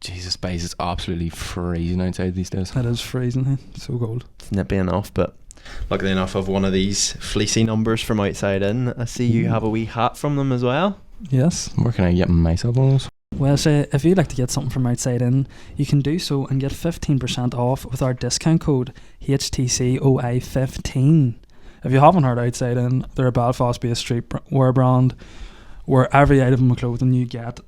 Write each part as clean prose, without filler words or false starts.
Jesus, space is absolutely freezing outside these days. It is freezing, hey? So cold. It's nippy enough, but luckily enough, I've one of these fleecy numbers from Outside In. I see you have a wee hat from them as well. Yes. Where can I get myself one of those? Well, Shea, if you'd like to get something from Outside In, you can do so and get 15% off with our discount code HTCOI15. If you haven't heard Outside In, they're a Belfast-based streetwear brand where every item of clothing you get,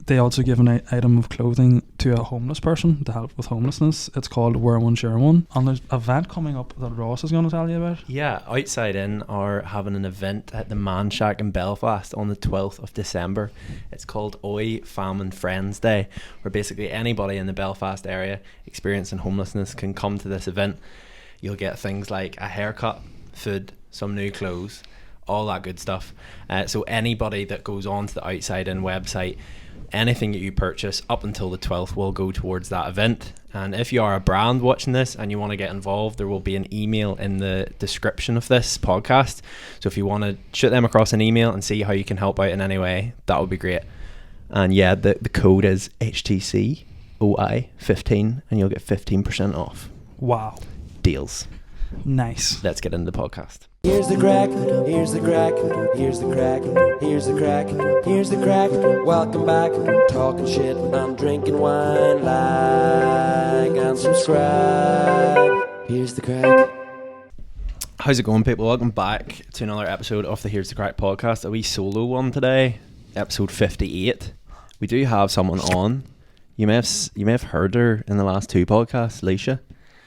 they also give an item of clothing to a homeless person to help with homelessness. It's called Wear One, Share One. And there's an event coming up that Ross is going to tell you about. Yeah, Outside In are having an event at the Man Shack in Belfast on the 12th of December. It's called Oi Fam and Friends Day, where basically anybody in the Belfast area experiencing homelessness can come to this event. You'll get things like a haircut, food, some new clothes, all that good stuff. So anybody that goes on to the Outside In website, anything that you purchase up until the 12th will go towards that event. And if you are a brand watching this and you want to get involved, there will be an email in the description of this podcast. So if you want to shoot them across an email and see how you can help out in any way, that would be great. And yeah, the code is HTCOI15 and you'll get 15% off. Wow. Deals. Nice. Let's get into the podcast. Here's the crack, here's the crack, here's the crack, here's the crack, here's the crack. Welcome back, talking shit, I'm drinking wine, like and subscribe. Here's the crack. How's it going, people? Welcome back to another episode of the Here's the Crack podcast. A wee solo one today, episode 58. We do have someone on. You may have heard her in the last two podcasts, Laoise.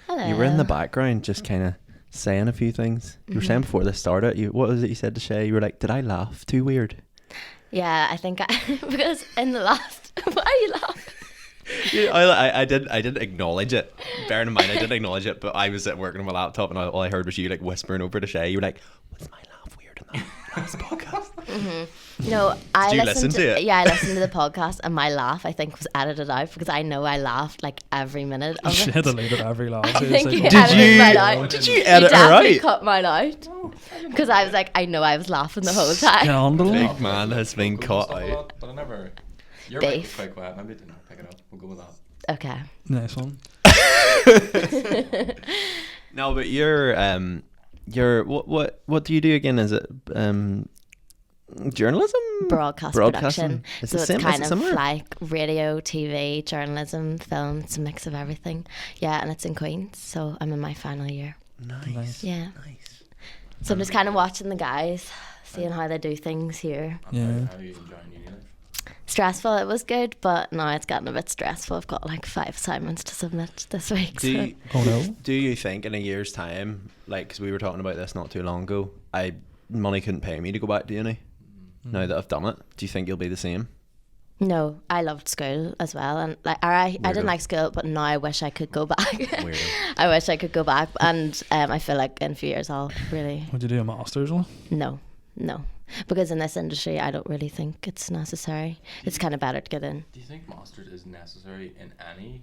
Hello. You were in the background just kind of saying a few things. You were saying before this started, what was it you said to Shea? You were like, did I laugh too weird? Yeah, I think because in the last why are you laughing? Yeah, I didn't acknowledge it. Bearing in mind I didn't acknowledge it, but I was at work on my laptop and all I heard was you like whispering over to Shea. You were like, was my laugh weird in that last podcast? No, I Did you listened listen to it? Yeah, I listened to the podcast and my laugh I think was edited out because I know I laughed like every minute of She it. had deleted every laugh. I think you Like, edited mine out. Did you edit her definitely out? cut mine out because I was like, I know I was laughing the whole time. Scandal. Big man has been caught out. But I never. Your Beef. mic was quite quiet. Maybe it didn't pick it up. We'll go with that. Okay. Nice one. No, but you're what do you do again? Is it journalism? Broadcast Broadcasting. production. It's So the it's same- kind is it of similar? like radio, TV, journalism, film. It's a mix of everything. Yeah, and it's in Queen's, so I'm in my final year. Nice. Yeah. Nice. So I'm just kind of watching the guys, seeing how they do things here. Yeah. How are you enjoying uni life? Stressful, it was good, but now it's gotten a bit stressful. I've got like 5 assignments to submit this week. Do So. you, Oh no. do you think in a year's time, like, because we were talking about this not too long ago, money couldn't pay me to go back to uni. Now that I've done it, do you think you'll be the same? No, I loved school as well, and like I didn't like school, but now I wish I could go back. Weirdo. I wish I could go back, and I feel like in a few years I'll really Would you do a master's one? no, because in this industry I don't really think it's necessary. It's kind of better to get in. Do you think masters is necessary in any?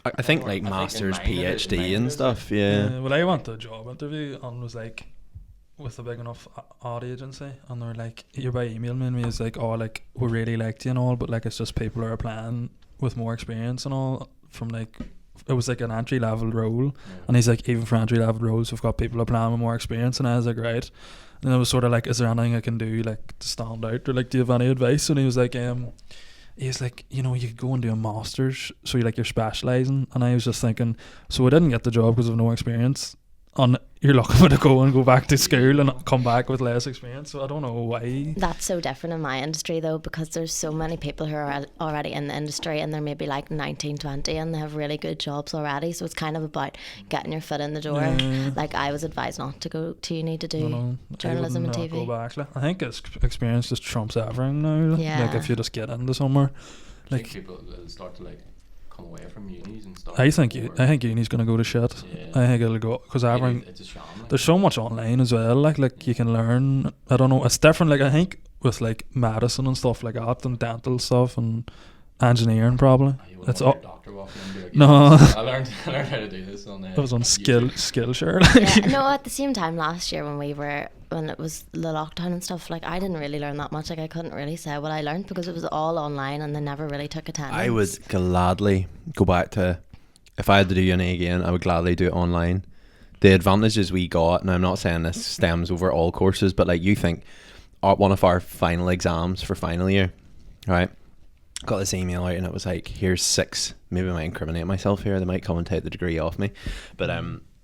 I think like I think in masters, mine it is, PhD mine it and is, stuff. Yeah. Well, I went to a job interview and was like, with a big enough ad agency, and they were like, you're by emailing me, and we was like, oh, like, we really liked you and all, but like, it's just people are applying with more experience and all from like, it was like an entry level role, and he's like, even for entry level roles, we've got people applying with more experience, and I was like, right. And I was sort of like, is there anything I can do like to stand out, or like, do you have any advice? And he was like, you could go and do a master's, so you're specialising. And I was just thinking, so I didn't get the job because of no experience, and you're lucky to go back to school and come back with less experience. So I don't know why. That's so different in my industry though, because there's so many people who are already in the industry and they're maybe like 19, 20 and they have really good jobs already. So it's kind of about getting your foot in the door. Yeah. Like I was advised not to go to uni to do No, journalism and I would not TV. go back. Like, I think experience just trumps everything now. Yeah. Like if you just get into somewhere. I Like, think people will start to like come away from unis and stuff. I think uni's gonna go to shit. Yeah. I think it'll go because everything. It's a sham. Like. There's so much online as well. Like you can learn. I don't know. It's different. Like I think with like medicine and stuff like that, and dental stuff and engineering probably. You You It's wouldn't want all- your doctor walking in and be like, No. "Yeah, I learned how to do this on It was on YouTube." Skillshare. Yeah, no, at the same time last year when it was the lockdown and stuff, like I didn't really learn that much. Like I couldn't really say what I learned because it was all online and they never really took attendance. I would gladly go back to, if I had to do uni again, I would gladly do it online. The advantages we got, and I'm not saying this stems over all courses, but like you think one of our final exams for final year, right? Got this email out and it was like, here's 6, maybe I might incriminate myself here, they might come and take the degree off me, but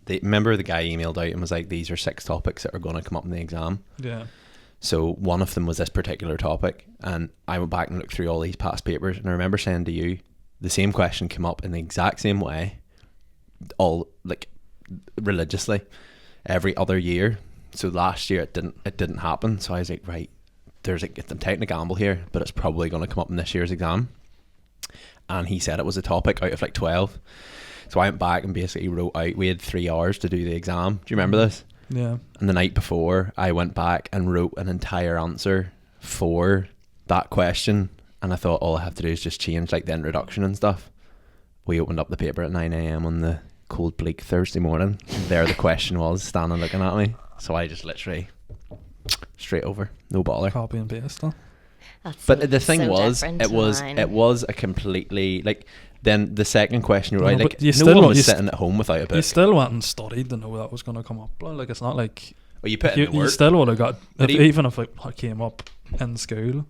remember the guy emailed out and was like, these are 6 topics that are going to come up in the exam. Yeah. So one of them was this particular topic, and I went back and looked through all these past papers, and I remember saying to you, the same question came up in the exact same way, all like religiously, every other year. So last year it didn't happen. So I was like, right, I'm taking a gamble here, but it's probably going to come up in this year's exam. And he said it was a topic out of like 12. So I went back and basically wrote out, we had 3 hours to do the exam. Do you remember this? Yeah. And the night before, I went back and wrote an entire answer for that question. And I thought all I have to do is just change like the introduction and stuff. We opened up the paper at 9 a.m. on the cold, bleak Thursday morning. There the question was, standing looking at me. So I just literally straight over, no bother. Copy and paste. Huh? That's But so- the thing so was, different it to was mine. it was a completely like. Then the second question, right? No, Like but you no still one want- was you sitting at home without a You book. still went and studied to know that was going to come up. Like it's not like Well, you put in you, the you work. still would have got But even if it came up in school,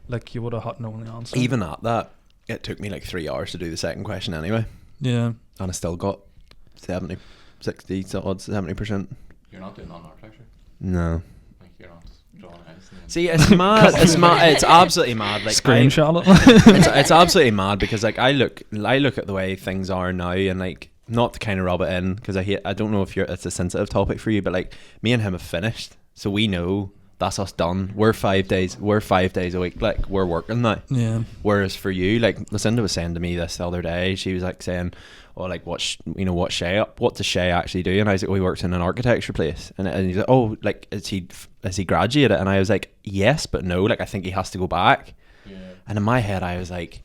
like you would have had known the answer. Even at that, it took me like 3 hours to do the second question anyway, Yeah. and I still got 70, 60, so odd 70%. You're not doing non-architecture. No. Like you're not drawing a house. And then See, it's mad. It's mad. It's absolutely mad. Like Screenshot it's absolutely mad because like I look at the way things are now, and like not to kind of rub it in because I don't know if it's a sensitive topic for you, but like me and him have finished, so we know that's us done. We're 5 days a week, like we're working now. Yeah. Whereas for you, like Lucinda was saying to me this the other day, she was like saying, "Oh, like what does Shea actually do?" And I was like, "Oh, he works in an architecture place." And he's like, "Oh, like is he graduated?" And I was like, "Yes, but no. Like I think he has to go back." yeah. And in my head, I was like,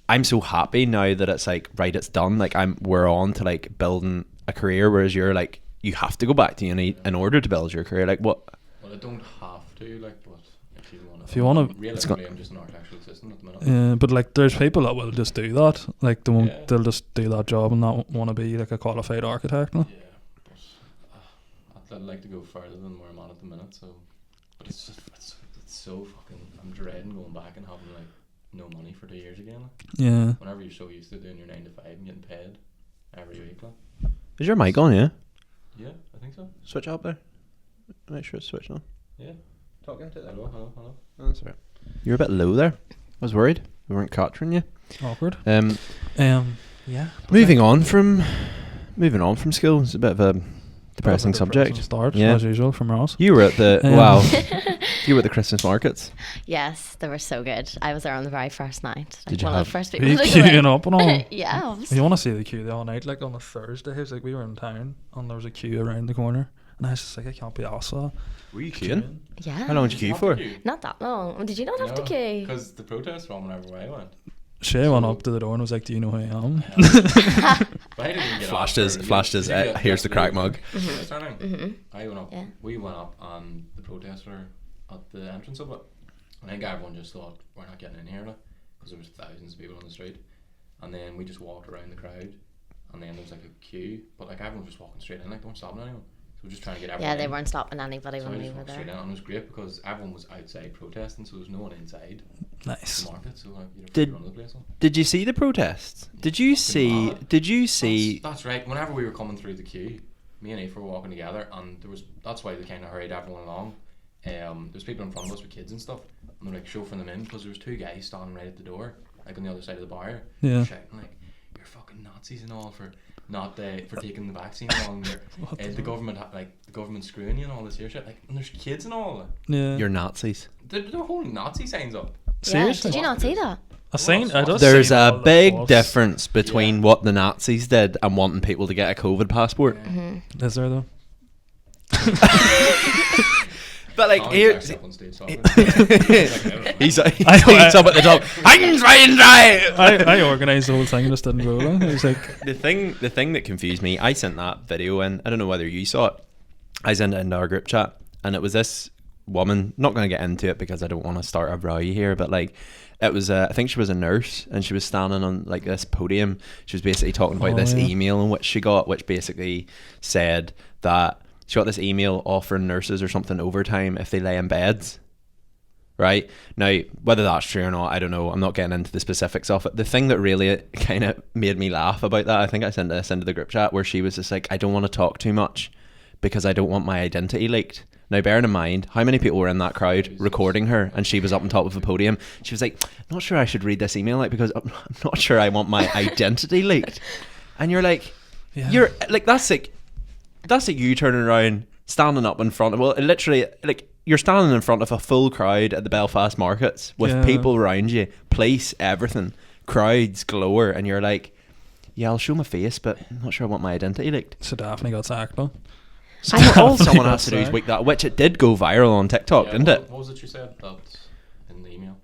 "I'm so happy now that it's like right, it's done. Like we're on to like building a career." Whereas you're like, you have to go back to uni in order to build your career. Like what? Well, I don't have to, like, but if you want to. If you wanna- Realistically, I'm just an architectural assistant at the minute. Yeah, but like there's people that will just do that. Like they won't. Yeah. They'll just do that job and not want to be like a qualified architect. No? Yeah, but I'd like to go further than where I'm at the minute. So, but it's just it's so fucking. I'm dreading going back and having like no money for 2 years again. Like, Yeah. whenever you're so used to doing your 9 to 5 and getting paid every week, like. Is your mic on? Yeah. Yeah, I think so. Switch up there. Make sure it's switched on. Yeah. Talking to that. Hello. Oh, that's right. You're a bit low there. I was worried we weren't capturing you. Awkward. Um, Yeah. moving on from school. It's a bit of a depressing subject. Start Yeah. as usual from Ross. You were at the wow. You were at the Christmas markets. Yes, they were so good. I was there on the very first night. Like Did you one have- of the first Are people you to go in. queuing up and all? Yeah, obviously. You want to see the queue the all night, like on a Thursday. It was like we were in town and there was a queue around the corner, and I was just like, I can't be asked that. Were you queuing? Yeah. How long did you queue for? Not that long. Did you not have to queue? Because the protests were on whenever I went. Shea went up to the door and was like, "Do you know who I am?" But I didn't get Flashed up his- for- flashed his, you get- here's the you Craic get- mug. Starting. Mhm. I went up. Yeah. We went up, and the protests were at the entrance of it. I think everyone just thought we're not getting in here, because there was thousands of people on the street. And then we just walked around the crowd, and then there was like a queue, but like everyone was just walking straight in, like they weren't stopping anyone. So we're just trying to get everyone. Yeah, they in. weren't stopping anybody So when I we just were walked straight there. in, and it was great because everyone was outside protesting, so there was no one inside Nice. the market. So like, you Did- know, run the place on. Did you see the protests? Did you see? mad. Did you see? That's right. Whenever we were coming through the queue, me and Aoife were walking together, and that's why they kind of hurried everyone along. There's people in front of us with kids and stuff, and they're like chauffeuring them in because there was 2 guys standing right at the door, like on the other side of the bar, Yeah. shouting like, "You're fucking Nazis and all for not for taking the vaccine wrong. The government the government's screwing you and all this here shit. Like, and there's kids and all. Yeah. You're Nazis. They're holding Nazi signs up. Yeah, Seriously? did you not see that? I seen. I just There's seen a all the big posts. difference between Yeah. what the Nazis did and wanting people to get a COVID passport. Mm-hmm. Is there though? But like Oh, here, he's actually up on stage talking. he's up I- at the top. I'm trying dry. I organised the whole thing and just didn't go there. It was like, The thing that confused me, I sent that video in. I don't know whether you saw it. I sent it into our group chat, and it was this woman. Not going to get into it because I don't want to start a row here, but like, it was I think she was a nurse, and she was standing on like this podium. She was basically talking about this email in which she got, which basically said that she got this email offering nurses or something overtime if they lay in beds. Right now, whether that's true or not, I don't know. I'm not getting into the specifics of it. The thing that really kind of made me laugh about that, I think I sent this into the group chat, where she was just like, I don't want to talk too much because I don't want my identity leaked. Now, bearing in mind how many people were in that crowd recording her, and she was up on top of a podium, she was like, not sure I should read this email out because I'm not sure I want my identity leaked. And you're like, you're like, that's like you turning around, standing up in front of, well, literally, like, you're standing in front of a full crowd at the Belfast markets with people around you, police, everything, crowds galore, and you're like, yeah, I'll show my face, but I'm not sure I want my identity leaked. so Daphne got sacked though. So all someone has to do is week that, which it did go viral on TikTok, didn't it? What was it you said that in the email?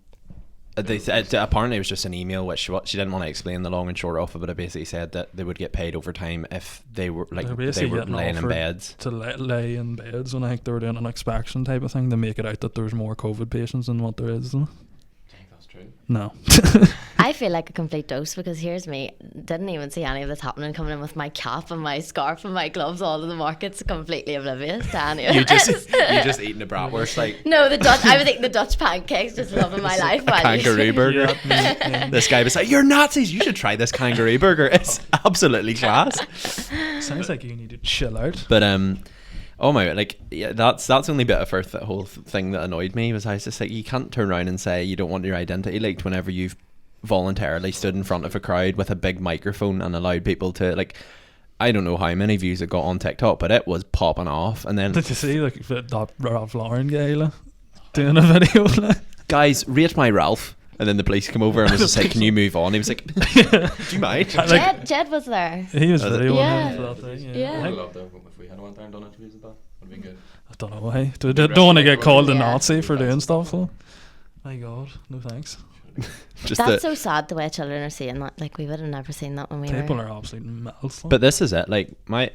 Apparently it was just an email which she didn't want to explain the long and short of it, but it basically said that they would get paid overtime if they were like they were laying in beds. To lay in beds, when I think they were doing an inspection type of thing to make it out that there's more COVID patients than what there is. Do you think that's true? No. I feel like a complete dose because here's me, didn't even see any of this happening, coming in with my cap and my scarf and my gloves all to the markets, completely oblivious to any of You this. just eating the bratwurst like No, I was eating the Dutch pancakes, just loving my life. a kangaroo burger. This guy was like, "You're Nazis! You should try this kangaroo burger. It's absolutely class." Sounds like you need to chill out. But oh my god, like, yeah, that's the only bit of first that whole thing that annoyed me was I was just like, you can't turn around and say you don't want your identity leaked whenever you've voluntarily stood in front of a crowd with a big microphone and allowed people to, like, I don't know how many views it got on TikTok, but it was popping off. And then Did you see like that Ralph Lauren guy doing a video? guys, rate my Ralph. And then the police come over and was just like, can you move on? He was like, do you mind? Jed was there. He was videoing Yeah. him for that thing. Yeah. I would love that if we had went there and done interviews with that. Would have been good. I don't know why. Don't want to get called a Yeah. Nazi for doing stuff though. My God, no thanks. Just That's so sad the way children are seeing that. Like, we would have never seen that when we People were. are absolute melts. But this is it. Like what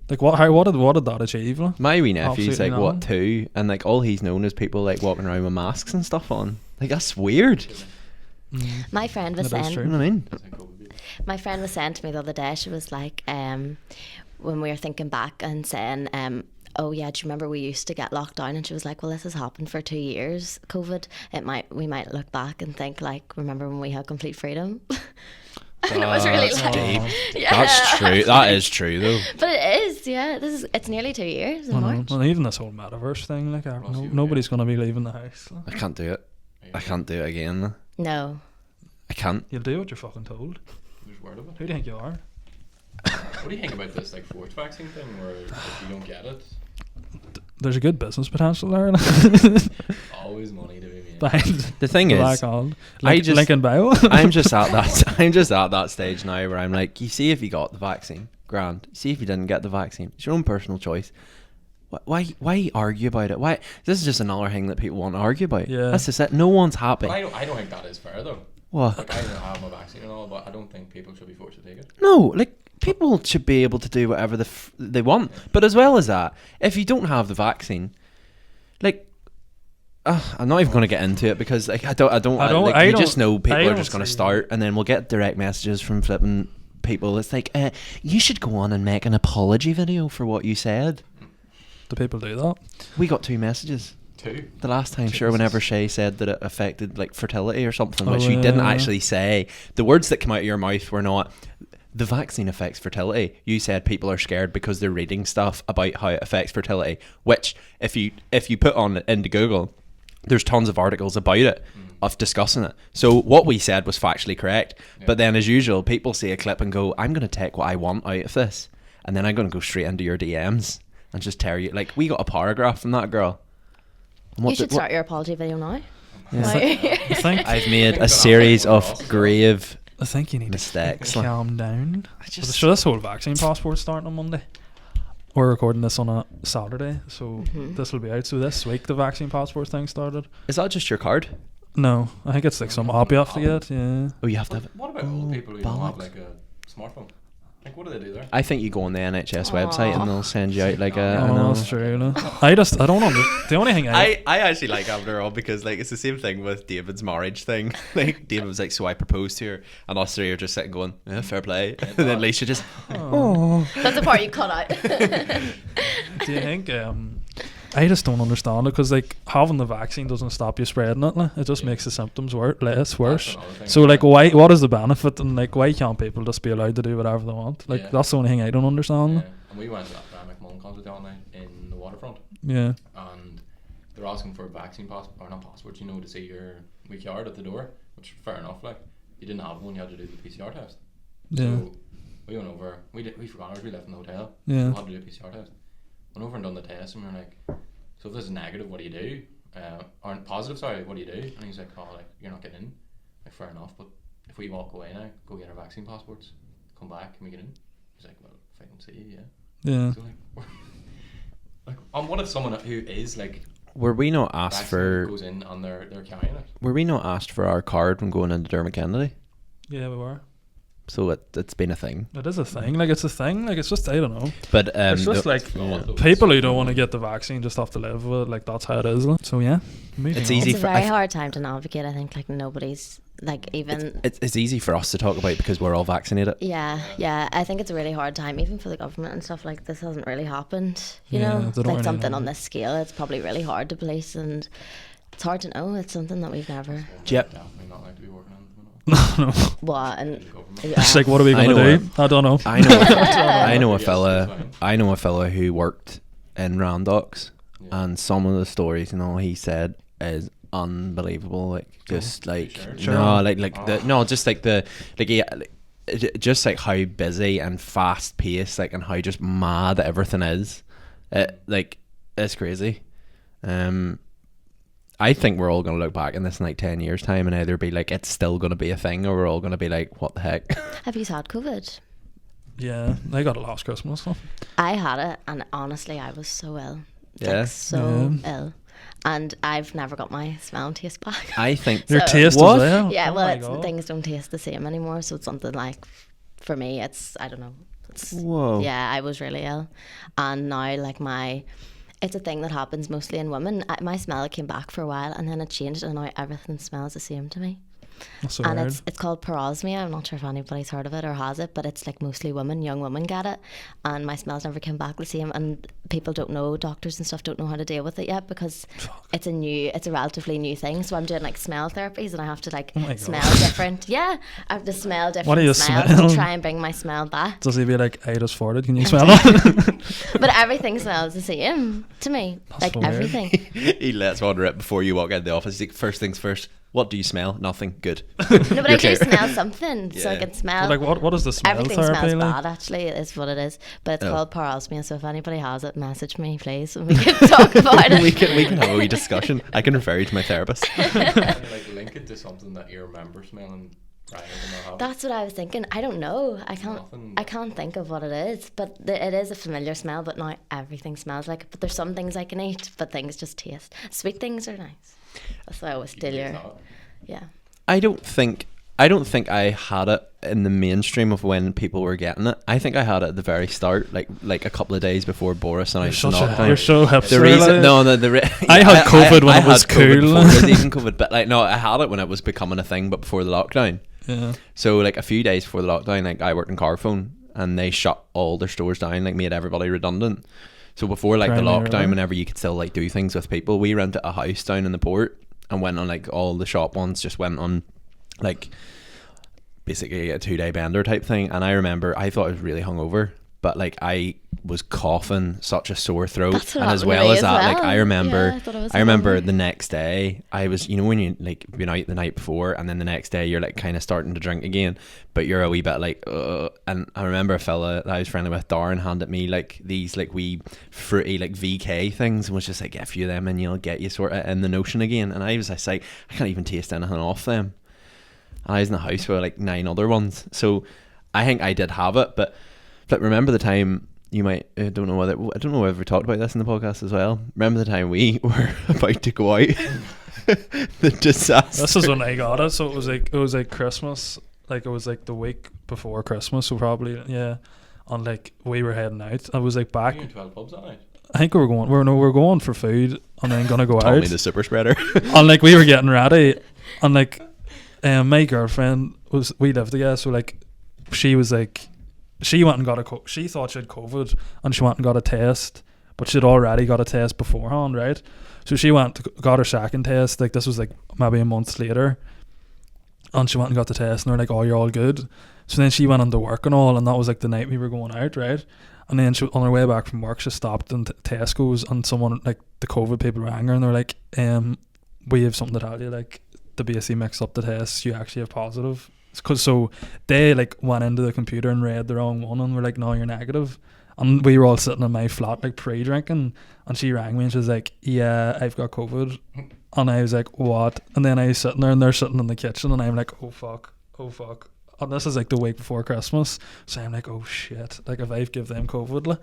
did that achieve? Like? my wee nephew's Absolutely like what, nothing. 2, and like all he's known is people like walking around with masks and stuff on. Like, that's weird. My friend was That is saying, true. You know what I mean? That's how COVID be. my friend was saying to me the other day, she was like, when we were thinking back and saying, oh yeah, do you remember we used to get locked down? And she was like, well, this has happened for 2 years, COVID. We might look back and think like, remember when we had complete freedom? And it was really That's like, deep. yeah. That's true. That is true though. But it is, yeah. It's nearly 2 years in March. Well, even this whole metaverse thing, like, nobody's going to be leaving the house. Like. I can't do it. I can't do it again. No. I can't. You'll do what you're fucking told. I'm just worried of it. Who do you think you are? What do you think about this like fourth vaccine thing, where if you don't get it, There's a good business potential there. always money to be made. Behind The thing the is, back on. I just- Lincoln Bio. I'm just at that stage now where I'm like, you see if you got the vaccine, grand. See if you didn't get the vaccine. It's your own personal choice. Why argue about it? Why? This is just another thing that people want to argue about. Yeah. That's just it. No one's happy. But I don't think that is fair though. What? Like, I don't have my vaccine and all, but I don't think people should be forced to take it. No, like, people should be able to do whatever they want. But as well as that, if you don't have the vaccine, like, I'm not even going to get into it because like you just know people are just going to start, and then we'll get direct messages from flipping people. It's like, you should go on and make an apology video for what you said. Do people do that? We got 2 messages. 2. The last time, sure, Jesus. whenever Shea said that it affected like fertility or something, Oh, which you didn't yeah. actually say. The words that come out of your mouth were not, the vaccine affects fertility. You said people are scared because they're reading stuff about how it affects fertility, which if you put on into Google, there's tons of articles about it, of discussing it. So what we said was factually correct. Yeah. But then as usual, people see a clip and go, I'm going to take what I want out of this, and then I'm going to go straight into your DMs and just tear you. Like, we got a paragraph from that girl. And You should start your apology video now. Yeah. I think I've made a It's series gonna of happen. grave I think you need mistakes. to calm down. just- So this whole vaccine passport starting on Monday. we're recording this on a Saturday, so Mhm. this will be out. So this week the vaccine passport thing started. Is that just your card? No, I think it's like some app you have to get. Yeah. Oh, you have to have it. What about old people who don't have bollocks. like a smartphone? Like, what do they do there? I think you go on the NHS website and they'll send you out like a. Oh, I know. that's true. No. I don't the only thing I actually like having her on because like it's the same thing with David's marriage thing. Like David was like, so I proposed to her, and us three are just sitting going, yeah, fair play. And then Lisa just, That's the part you cut out. Do you think I just don't understand it, because like having the vaccine doesn't stop you spreading it. Like. It just makes the symptoms worse. That's worse. another thing. So like what is the benefit, and like why can't people just be allowed to do whatever they want? Like Yeah. that's the only thing I don't understand. Yeah. And we went to that Titanic concert the other night in the waterfront, Yeah. and they're asking for a vaccine passport, or not passport, you know, to see your week yard at the door, which fair enough. Like, you didn't have one, you had to do the PCR test. Yeah. So we went over. We forgot ours. We left in the hotel. Yeah. We had to do a PCR test. Went over and done the test, and we were like, "So if this is negative, what do you do? Or positive, sorry, what do you do?" And he's like, "Oh, like you're not getting in." Like, fair enough, but if we walk away now, go get our vaccine passports, come back, can we get in? He's like, "Well, if I can see, yeah." Yeah. So like, what if someone who is like were we not asked vaccinated for? goes in and they're carrying it? Were we not asked for our card when going into Dermot Kennedy? Yeah, we were. So it's been a thing. It is a thing. Like it's a thing. Like it's just, I don't know. But It's just like people who don't want to get the vaccine just have to live with it. Like that's how it is. Like. So yeah, moving It's on. easy It's a for- very hard time to navigate. I think like nobody's like even. it's easy for us to talk about because we're all vaccinated. Yeah. I think it's a really hard time, even for the government and stuff. Like this hasn't really happened. You Yeah, know, they it's don't like really something know. on this scale. It's probably really hard to police, and it's hard to know. It's something that we've never. Yep. Definitely not like to be working on it. No. What and The government. yeah. It's like, what are we I gonna know do? I don't know. I know. I know a Yes, fella. it's fine. I know a fella who worked in Randox, Yeah. and some of the stories, he said is unbelievable. Like just like Sure. no, like Oh. no, just like just like how busy and fast paced, like, and how just mad everything is. Like it's crazy. I think we're all going to look back in this in like 10 years time and either be like it's still going to be a thing, or we're all going to be like, what the heck. Have you had COVID? Yeah, I got it last Christmas. So. I had it, and honestly, I was so ill. Yeah? Like, so Yeah. ill, and I've never got my smell and taste back. I think Your So- taste What? as well. Yeah, Oh well, my it's, God. things don't taste the same anymore. So it's something like, for me, it's I don't know. It's, Whoa. Yeah, I was really ill, and now like it's a thing that happens mostly in women. My smell came back for a while, and then it changed, and now everything smells the same to me. That's so And weird. it's called parosmia. I'm not sure if anybody's heard of it or has it, but it's like mostly women, young women get it, and my smells never came back the same. And people don't know, doctors and stuff don't know how to deal with it yet, because it's a relatively new thing. So I'm doing like smell therapies, and I have to like Oh my God. smell different. Yeah, I have to smell different What do you smells smell? to try and bring my smell back. Does he be like, I just farted? Can you smell it? But everything smells the same to me, like so weird. everything. He lets one rip before you walk out of the office. He's like, first things first, what do you smell? Nothing. Good. No, but I You're do clear. smell something, so I Yeah. can smell. Like what is the smell Everything therapy smells like? bad, actually, is what it is. But it's Oh. called parosmia, so if anybody has it, message me, please, and we can talk about it. we can have a wee discussion. I can refer you to my therapist. Can you, like, link it to something that you remember smelling prior to not having? That's what I was thinking. I don't know. Nothing. I can't think of what it is, but it is a familiar smell. But now everything smells like it. But there's some things I can eat, but things just taste. Sweet things are nice. That's why I always You steal can your. taste that. Yeah. I don't think I had it in the mainstream of when people were getting it. I think I had it at the very start, like a couple of days before Boris and I You're was you're so hipster. The reason, like. no, I had COVID when it was had COVID cool. before it was even COVID, but like no, I had it when it was becoming a thing, but before the lockdown. Yeah. So like a few days before the lockdown, like I worked in Carphone and they shut all their stores down, like made everybody redundant. So before like the Primary, lockdown, right? whenever you could still like do things with people, we rented a house down in the port and went on like all the shop ones just went on like basically a 2-day bender type thing. And I remember I thought I was really hungover, but like I was coughing such a sore throat, That's what and as happened to well me as as that, like well. I remember, Yeah, I thought I was I remember hungover. the next day I was, when you like been out the night before, and then the next day you're like kind of starting to drink again, but you're a wee bit like, and I remember a fella that I was friendly with, Darren, handed me like these like wee fruity like VK things, and was just like, get a few of them and you'll get you sort of in the notion again. And I was like, I can't even taste anything off them. And I was in the house with like 9 other ones, so I think I did have it. But remember the time you might I don't know whether we talked about this in the podcast as well. Remember the time we were about to go out? The disaster. This is when I got it. So it was like Christmas. Like it was like the week before Christmas. So probably and like we were heading out. I was like back. You in 12 pubs that night? I think we were going for food and then gonna go Tommy out. the super spreader. And like we were getting ready, and like my girlfriend we lived together. So like she was like. She went and got she thought she had COVID and she went and got a test, but she'd already got a test beforehand, right? So she got her second test, like this was like maybe a month later, and she went and got the test and they're like, oh, you're all good. So then she went into work and all, and that was like the night we were going out, right? And then she, on her way back from work, she stopped in Tesco's and someone, like the COVID people rang her and they're like, we have something to tell you, like the basically mixed up the tests, you actually have positive. Cause so they like went into the computer and read the wrong one and were like, no, you're negative. And we were all sitting in my flat like pre-drinking, and she rang me and she was like, yeah, I've got COVID. And I was like, what? And then I was sitting there and they're sitting in the kitchen and I'm like, oh fuck. And this is like the week before Christmas, so I'm like, oh shit, like if I've give them COVID like.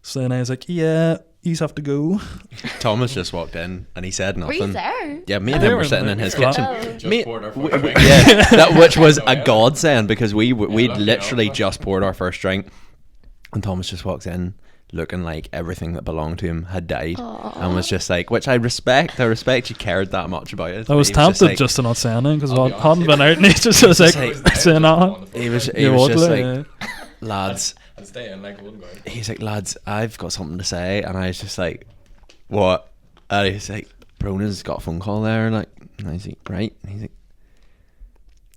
So then I was like, yeah, you have to go. Thomas just walked in and he said nothing. Were you there? Yeah, me and him were sitting in his kitchen. Which was a godsend, because we'd literally just poured our first drink, and Thomas just walks in looking like everything that belonged to him had died. Aww. And was just like, which I respect you cared that much about it. I was tempted just to not say anything because I hadn't been out in ages. I was like, saying that. He was just like, lads, I'd stay in, like, I wouldn't go out. He's like, lads, I've got something to say. And I was just like, what? And he's like, Brona's got a phone call there, like, and I was like, right. And he's like,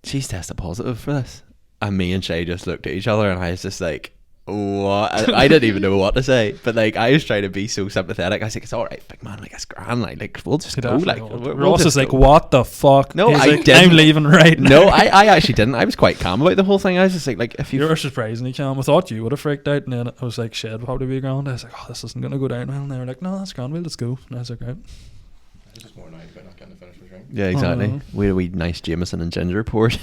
she's tested positive for this. And me and Shea just looked at each other and I was just like, what? I didn't even know what to say, but like I was trying to be so sympathetic. I was like, it's alright, big man, like it's grand, like we'll just go. Like Ross is like, what the fuck? No, he's I like, didn't. I'm leaving right now. No, I actually didn't. I was quite calm about the whole thing. I was just like if you were surprisingly calm. I thought you would have freaked out, and then I was like, Shed would probably be grand. I was like, oh, this isn't gonna go down well. And they were like, no, that's grand, we'll just go. And I was like, right. I was just more annoyed about not getting to finish my drink. Yeah, exactly. We had a wee nice Jameson and ginger poured.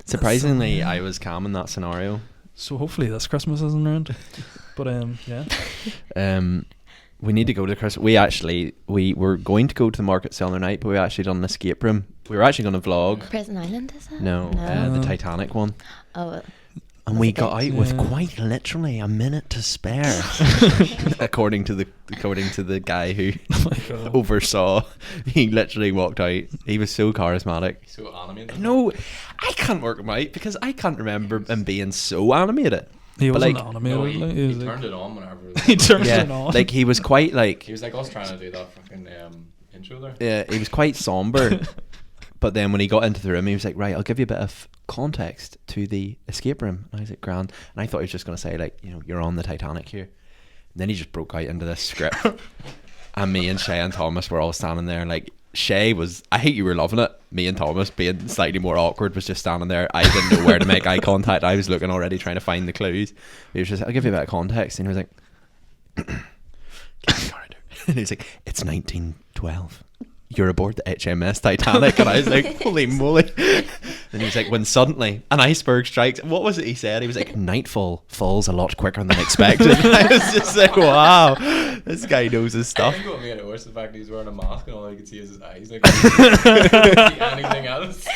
Surprisingly, I was calm in that scenario. So hopefully this Christmas isn't ruined. But yeah. We need to go to Christmas. We were going to go to the market the other night, but we actually done an escape room. We were actually going to vlog. Prison Island, is it? No. The Titanic one. Oh. And we got out with quite literally a minute to spare, according to the guy who oversaw. He literally walked out. He was so charismatic, so animated. No, I can't work him out because I can't remember him being so animated. He wasn't animated. No, he turned it on whenever. He turned it on. Like he was quite like. He was like us trying to do that fucking intro there. Yeah, he was quite somber. But then when he got into the room, he was like, right, I'll give you a bit of context to the escape room. And I was like, grand. And I thought he was just going to say, like, you know, you're on the Titanic here. And then he just broke out into this script. And me and Shea and Thomas were all standing there. And like, Shea was, I think you were loving it. Me and Thomas, being slightly more awkward, was just standing there. I didn't know where to make eye contact. I was looking already, trying to find the clues. He was just, I'll give you a bit of context. And he was like, and he was like, it's 1912. You're aboard the HMS Titanic. And I was like, holy moly. And he was like, when suddenly an iceberg strikes, what was it he said? He was like, nightfall falls a lot quicker than expected. I was just like, wow, this guy knows his stuff. I think what made it worse, the fact that he's wearing a mask and all you can see is his eyes. Like, you can't see anything else.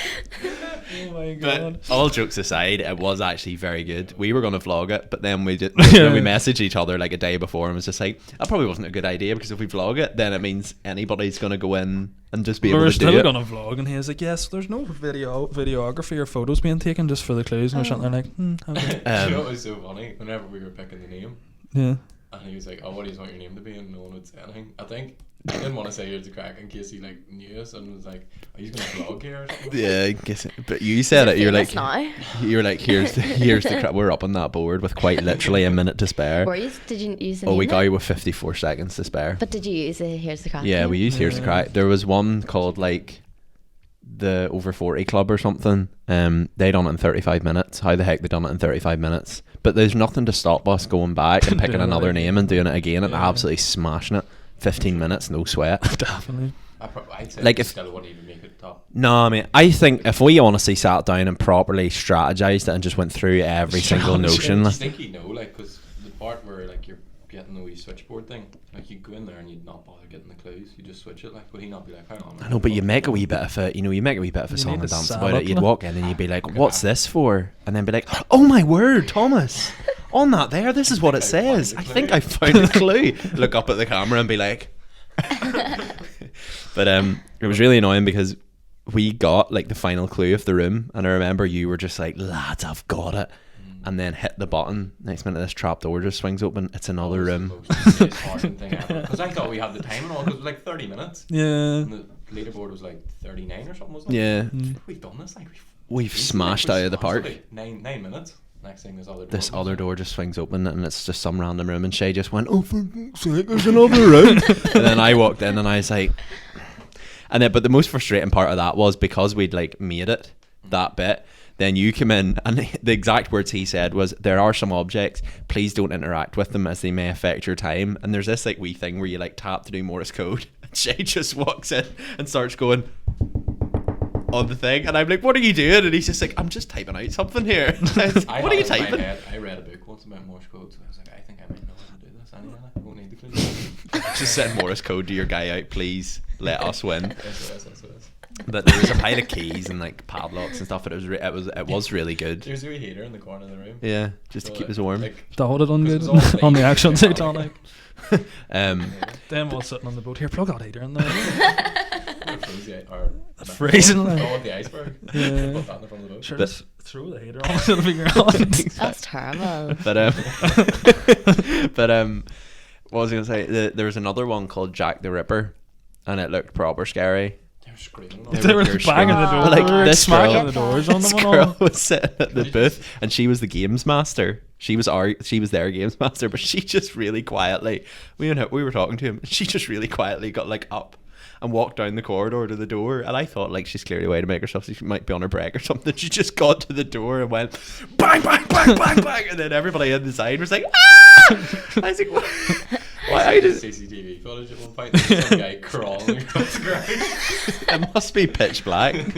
Oh my god. But all jokes aside, it was actually very good. We were going to vlog it, but then we messaged each other like a day before and was just like, that probably wasn't a good idea, because if we vlog it, then it means anybody's going to go in and just be able to do it. We're still gonna vlog, and he was like, yes, there's no videography or photos being taken, just for the clues. And we're sitting there like, okay. You know what was so funny? Whenever we were picking the name, yeah, and he was like, oh, what do you want your name to be? And no one would say anything. I think I didn't want to say here's the Craic in case he like knew us and was like, are you gonna vlog here or something? Yeah, I guess it, but you said it. You're like, here's the Craic. We're up on that board with quite literally a minute to spare. Did you use the name? Oh, we got it? you with 54 seconds to spare. But did you use it? Here's the Craic. Yeah, we used Here's the Craic. There was one called like the Over 40 Club or something. They done it in 35 minutes. How the heck they done it in 35 minutes? But there's nothing to stop us going back and picking another name and doing it again and absolutely smashing it. 15 minutes, no sweat. Definitely. I'd say like if still wouldn't even make it top. No, I mean, I think if we honestly sat down and properly strategized it and just went through every single notion. I think he'd know, like, because getting the wee switchboard thing. Like you go in there and you'd not bother getting the clues. You just switch it. Like, would he not be like, "Hang on"? I know, but you make a wee bit of a, you know, you make a wee bit of a You song need and to dance sell about it, it. You'd like. walk in and you'd be like, "What's this for?" And then be like, "Oh my word, Thomas! On that there, this is what it says. I think I found a clue." Look up at the camera and be like. But it was really annoying because we got like the final clue of the room, and I remember you were just like, "Lads, I've got it." And then hit the button. Next minute, this trap door just swings open. It's another room. Because I thought we had the time and all, because it was like 30 minutes. Yeah. And the leaderboard was like 39 or something, wasn't it? Yeah. We've done this. Like We've smashed out of the park. Like 9 minutes. Next thing, This other door just swings open, and it's just some random room. And Shea just went, "Oh, for fuck's sake, there's another room." And then I walked in, and I was like, and then, but the most frustrating part of that was because we'd like made it that bit. Then you come in, and the exact words he said was, "There are some objects, please don't interact with them as they may affect your time." And there's this like wee thing where you like tap to do Morse code, and Shea just walks in and starts going on the thing, and I'm like, "What are you doing?" And he's just like, "I'm just typing out something here." What are you typing? I read a book once about Morse code, so I was like, I think I might know how to do this anyway. I won't need the clue. Just send Morse code to your guy out, please let us win. Yes. But there was a pile of keys and like padlocks and stuff. But it was really good. There's a wee heater in the corner of the room. Yeah, just to keep us warm. Like, That would have done good Because it's all on the late. actual Titanic. Them all sitting on the boat. Here, plug that heater in there. freezing like. Oh, the iceberg. Yeah. Put that in the front of the boat. Sure, But- just throw the heater on it'll be grand. That's terrible. But what was I gonna say? There was another one called Jack the Ripper, and it looked proper scary. They were screaming. They were banging the door, But, like, this smacking girl- the doors on This them and girl all. was sitting at the booth, and she was the games master. She was their games master, but she just really quietly. We were talking to him. And she just really quietly got like up and walked down the corridor to the door, and I thought like she's clearly a way to make herself. She might be on her break or something. She just got to the door and went bang, bang, bang, bang, bang, and then everybody inside was like, "Ah!" I was like, "What?" Why I just CCTV footage at one point. There's some guy crawling across the ground. It must be pitch black. Is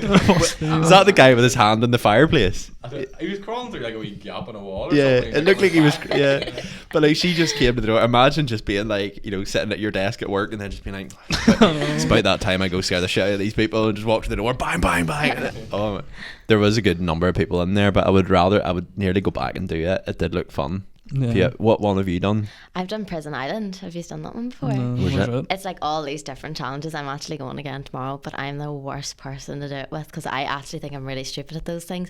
that the guy with his hand in the fireplace? He was crawling through like a wee gap in a wall. Or Yeah, something. it looked like he was. Back. Yeah, but like she just came to the door. Imagine just being like, you know, sitting at your desk at work and then just being like, "It's about that time I go scare the shit out of these people," and just walk to the door, bang, bang, bang. Oh, there was a good number of people in there, but I would nearly go back and do it. It did look fun. Yeah. What one have you done? I've done Prison Island. Have you done that one before? No, Was what's it? it? It's like all these different challenges. I'm actually going again tomorrow, but I'm the worst person to do it with because I actually think I'm really stupid at those things.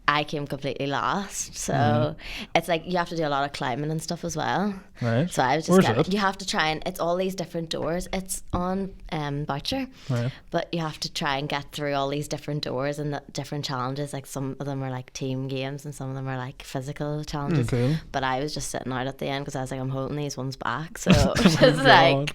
I came completely last, so it's like you have to do a lot of climbing and stuff as well. Right. So I was Where's just it? you have to try and it's all these different doors. It's on Boucher, Right. but you have to try and get through all these different doors and the different challenges. Like some of them are like team games and some of them are like physical challenges. Cool. But I was just sitting out at the end because I was like, I'm holding these ones back. So just like,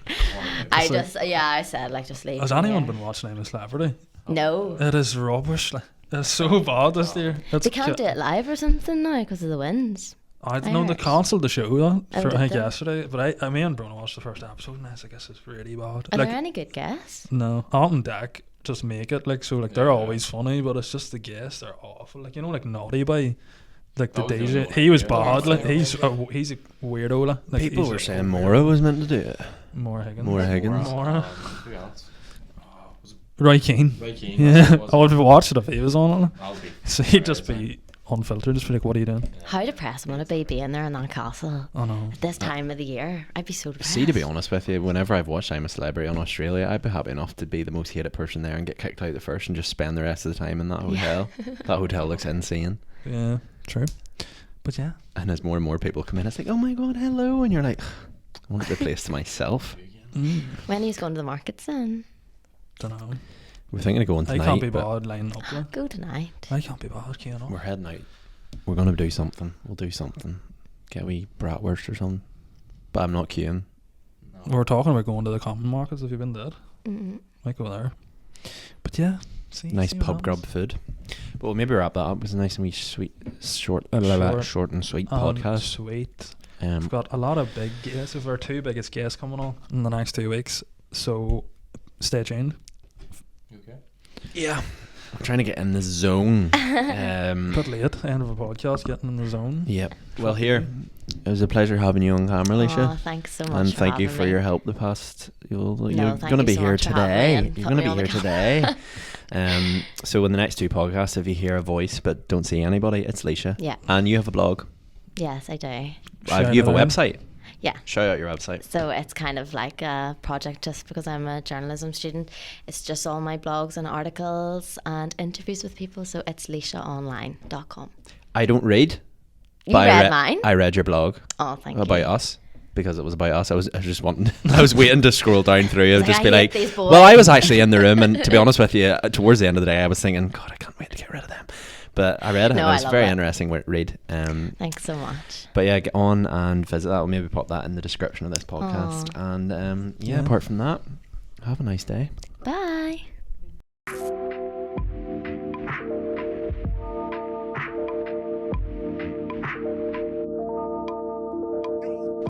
I said like just leave. Has them anyone here. been watching I'm a Celebrity? No. It is rubbish. Like, it's so bad this year. They can't do it live or something now because of the winds. I don't know. They heard. cancelled the show though, Oh, for did I think they? yesterday. But me and Bruno watched the first episode, and I was like, "This is really bad." Are Like, there any good guests? no, Ant and Dak just make it like so. Like they're always funny, but it's just the guests they're awful. Like, you know, like Naughty Boy, like the Oh, the DJ. one. He was Yeah. bad. Like Yeah. he's a weirdo. Like People he's were a saying weirdo. Maura was meant to do it. More Higgins. Maura Higgins. Maura. Who else? Was it Roy Keane. Ray Keane? Yeah, Was I would watch it if he was on it. I'll be. So he'd just be unfiltered, just be like, "What are you doing?" How depressing would it be being there in that castle Oh no. at this time of the year? I'd be so depressed. See, to be honest with you, whenever I've watched I'm a Celebrity on Australia, I'd be happy enough to be the most hated person there and get kicked out the first and just spend the rest of the time in that hotel. That hotel looks insane. Yeah, true. But yeah, And as more and more people come in, it's like, "Oh my god, hello," and you're like, I want the place to myself. When are you going to the markets then? don't know. We're thinking of going I tonight. can't be but bothered lining up. Like. Go tonight. I can't be bothered, you know. we're heading out. We're gonna do something. We'll do something. Get a wee bratwurst or something. But I'm not queuing. We were talking about going to the common markets. Have you been there? Mm. Might go there. But yeah, Nice see what pub grub happens. food. But we'll maybe wrap that up. It was a nice and wee sweet, short and sweet podcast. Sweet. We've got a lot of big guests. We've our two biggest guests coming on in the next 2 weeks. So stay tuned. Okay. Yeah. I'm trying to get in the zone. Bit late, end of a podcast, getting in the zone. Yep. Well, here, It was a pleasure having you on camera, Laoise. Oh, thanks so much. And thank you having for me. your help the past. You're thank going to you be so here much for having me today. and You're putting going to me be on here the today. So in the next 2 podcasts, if you hear a voice but don't see anybody, it's Laoise. Yeah. And you have a blog. Yes, I do. Shout You have a it out. website. Yeah. Shout out your website. So it's kind of like a project just because I'm a journalism student. It's just all my blogs and articles and interviews with people. So it's leishaonline.com. I don't read. You but read mine? I read your blog Oh, thank about you. us. Because it was about us, I was just wanting. I was waiting to scroll down through. I would Like, just I be hate like, these boys. "Well, I was actually in the room, and to be honest with you, towards the end of the day, I was thinking, God, I can't wait to get rid of them." But I read it, No, and it I was love very it. interesting read. Thanks so much. But yeah, get on and visit that. I'll maybe pop that in the description of this podcast. And Yeah. apart from that, have a nice day. Bye.